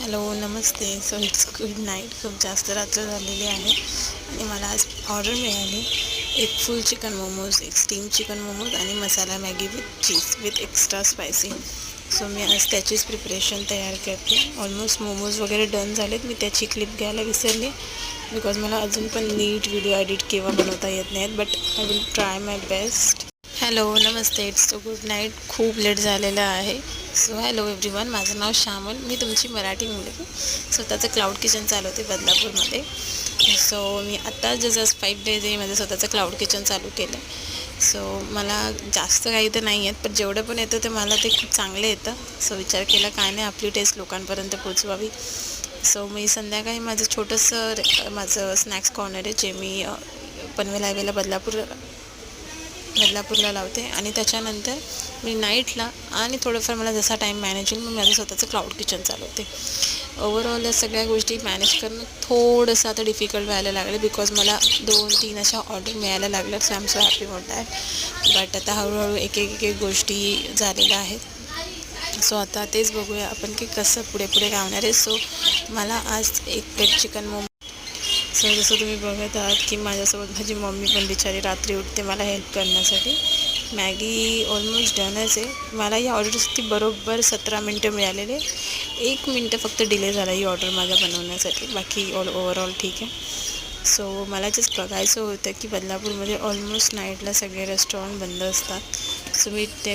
Hello Namaste. So it's good night. खूप जास्त रात्र झालेली आहे आणि मला आज ऑर्डर मिळाली. एक फुल चिकन मोमोज, एक स्टीम चिकन मोमोज आणि masala Maggi with cheese with extra spicy. So मी आज त्याचीच प्रिपरेशन तयार करते. ऑलमोस्ट मोमोज वगैरे डन झालेत. मी त्याची क्लिप घ्यायला विसरली बिकॉज मला अजून पण नीट व्हिडिओ एडिट केव्हा बनवता येत नाहीत, but I will try my best. Hello Namaste. It's so good night. खूप लेट झालेलं आहे. सो हॅलो एव्हरीवन, माझं नाव श्यामल. मी तुमची मराठी मुलगी. स्वतःचं क्लाउड किचन चालवते बदलापूरमध्ये. सो मी आत्ता जस्ट 5 days माझं स्वतःचं क्लाउड किचन चालू केलं आहे. सो मला जास्त काही तर नाही येत, पण जेवढं पण येतं ते मला ते खूप चांगलं येतं. सो विचार केला काय नाही, आपली टेस्ट लोकांपर्यंत पोचवावी. सो मी संध्याकाळी माझं स्नॅक्स कॉर्नर आहे, जे मी पनवेल हायवेला बदलापूरला लावते. आणि त्याच्यानंतर मी नाईटला आणि थोडंफार मला जसा टाईम मॅनेज होईल मी माझं स्वतःचं क्लाउड किचन चालवते. ओव्हरऑल या सगळ्या गोष्टी मॅनेज करणं थोडंसं आता डिफिकल्ट व्हायला लागलं बिकॉज मला 2-3 अशा ऑर्डर मिळायला लागल्या. So I am so happy about that. But आता हळूहळू एक गोष्टी झालेल्या आहेत. सो आता तेच बघूया आपण की कसं पुढे काय होणार आहे. सो मला आज एक प्लेट चिकन मोमो. सो जसं तुम्ही बघत आहात की माझ्यासोबत माझी मम्मी पण बिचारी रात्री उठते मला हेल्प करण्यासाठी. मॅगी ऑलमोस्ट डनच आहे. मला ही ऑर्डरसाठी बरोबर 17 मिनटं मिळालेले. 1 मिनटं फक्त डिले झाला ही ऑर्डर माझ्या बनवण्यासाठी. बाकी ओव्हरऑल ठीक आहे. सो मला जस्ट बघायचं होतं की बदलापूरमध्ये ऑलमोस्ट नाईटला सगळे रेस्टॉरंट बंद असतात. सो मी ते